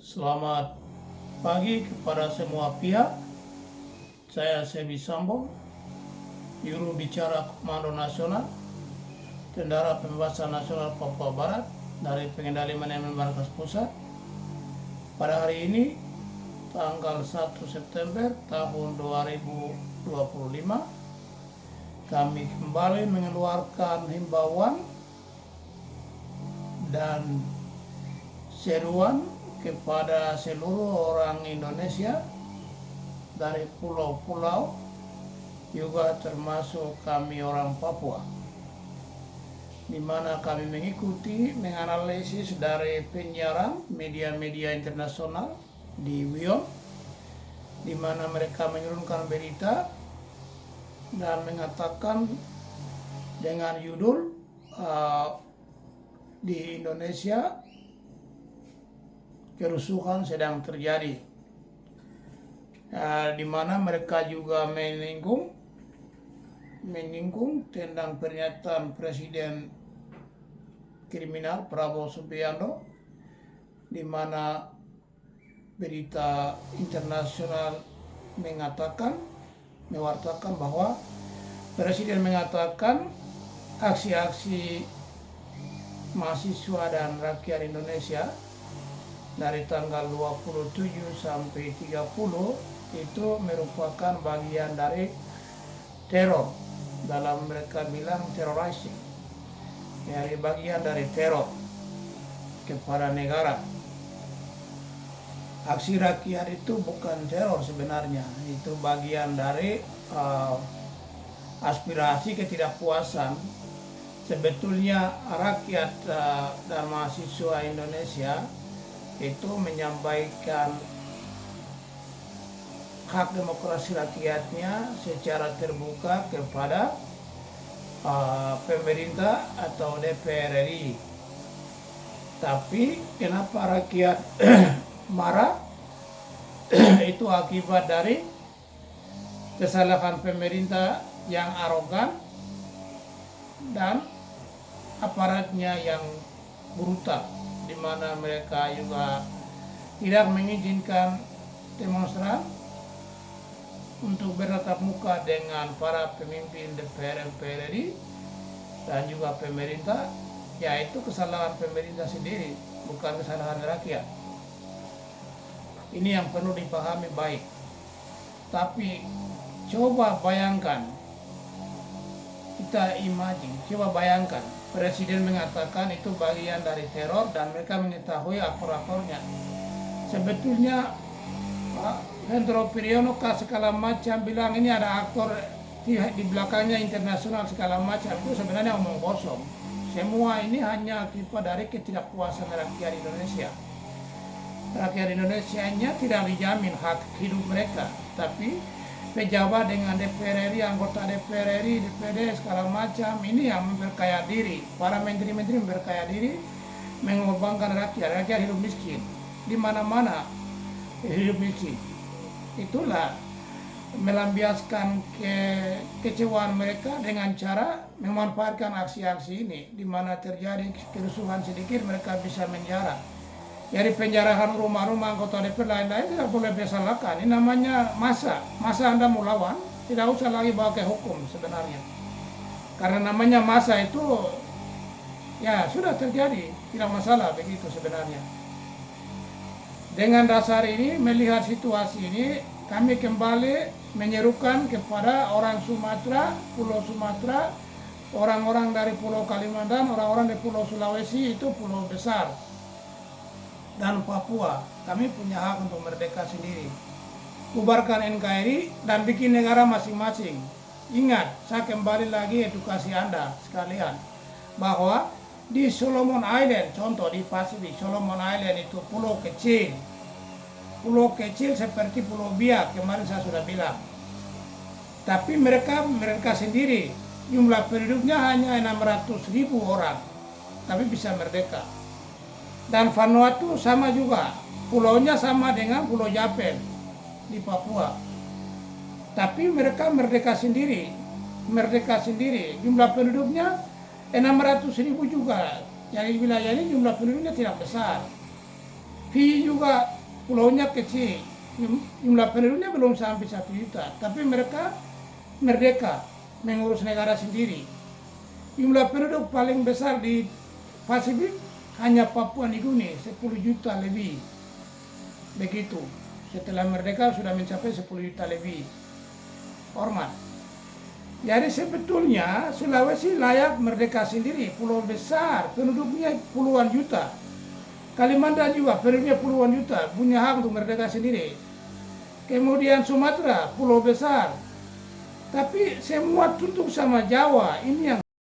Selamat pagi kepada semua pihak. Saya Sebi Sambo, juru bicara Komando Nasional Tentara Pembebasan Nasional Papua Barat dari Pengendali Manajemen Markas Pusat. Pada hari ini, tanggal 1 September tahun 2025, kami kembali mengeluarkan himbauan dan seruan kepada seluruh orang Indonesia dari pulau-pulau, juga termasuk kami orang Papua, di mana kami mengikuti, menganalisis dari penyiaran media-media internasional di WION, di mana mereka menurunkan berita dan mengatakan dengan judul di Indonesia kerusuhan sedang terjadi, di mana mereka juga menyinggung tentang pernyataan Presiden kriminal Prabowo Subianto, di mana berita internasional mewartakan bahwa Presiden mengatakan aksi-aksi mahasiswa dan rakyat Indonesia dari tanggal 27 sampai 30 itu merupakan bagian dari teror. Dalam mereka bilang terrorizing, dari bagian dari teror kepada negara. Aksi rakyat itu bukan teror sebenarnya, itu bagian dari aspirasi ketidakpuasan. Sebetulnya rakyat dan mahasiswa Indonesia itu menyampaikan hak demokrasi rakyatnya secara terbuka kepada pemerintah atau DPR RI. Tapi kenapa rakyat marah? Itu akibat dari kesalahan pemerintah yang arogan dan aparatnya yang brutal, di mana mereka juga tidak mengizinkan demonstran untuk bertatap muka dengan para pemimpin DPR RI dan juga pemerintah. Yaitu kesalahan pemerintah sendiri, bukan kesalahan rakyat. Ini yang perlu dipahami baik. Tapi coba bayangkan, coba bayangkan Presiden mengatakan itu bagian dari teror dan mereka mengetahui aktor-aktornya. Sebetulnya Pak Hendro Priyono segala macam bilang ini ada aktor di belakangnya internasional segala macam, itu sebenarnya omong kosong. Semua ini hanya akibat dari ketidakpuasan rakyat Indonesia. Rakyat Indonesia-nya tidak dijamin hak hidup mereka, tapi pejabat dengan DPR RI, anggota DPR RI, DPD segala macam ini yang memperkaya diri. Para menteri-menteri memperkaya diri, mengorbankan rakyat hidup miskin. Di mana-mana hidup miskin. Itulah melampiaskan kekecewaan mereka dengan cara memanfaatkan aksi-aksi ini, di mana terjadi kerusuhan sedikit mereka bisa menjara. Jadi penjarahan rumah-rumah anggota DPR lain-lain tidak boleh disalahkan. Ini namanya massa Anda mau lawan, tidak usah lagi bawa ke hukum sebenarnya. Karena namanya massa itu ya sudah terjadi, tidak masalah begitu sebenarnya. Dengan dasar ini, melihat situasi ini, kami kembali menyerukan kepada orang Sumatera, Pulau Sumatera, orang-orang dari Pulau Kalimantan, orang-orang dari Pulau Sulawesi, itu pulau besar, dan Papua, kami punya hak untuk merdeka sendiri. Bubarkan NKRI dan bikin negara masing-masing. Ingat, saya kembali lagi edukasi Anda sekalian, bahwa di Solomon Island, contoh di Pasifik, Solomon Island itu pulau kecil seperti Pulau Biak, kemarin saya sudah bilang. Tapi mereka sendiri, jumlah penduduknya hanya 600.000 orang, tapi bisa merdeka. Dan Vanuatu sama juga, pulaunya sama dengan Pulau Japel di Papua. Tapi mereka merdeka sendiri, jumlah penduduknya 600.000 juga. Yang di wilayah ini jumlah penduduknya tidak besar. Fiji juga pulaunya kecil, jumlah penduduknya belum sampai 1 juta, tapi mereka merdeka mengurus negara sendiri. Jumlah penduduk paling besar di Pasifik hanya Papua Nugini, 10 juta lebih. Begitu. Setelah merdeka sudah mencapai 10 juta lebih. Hormat. Jadi sebetulnya Sulawesi layak merdeka sendiri, pulau besar, penduduknya puluhan juta. Kalimantan juga penduduknya puluhan juta, punya hak untuk merdeka sendiri. Kemudian Sumatera, pulau besar. Tapi semua tunduk sama Jawa, ini yang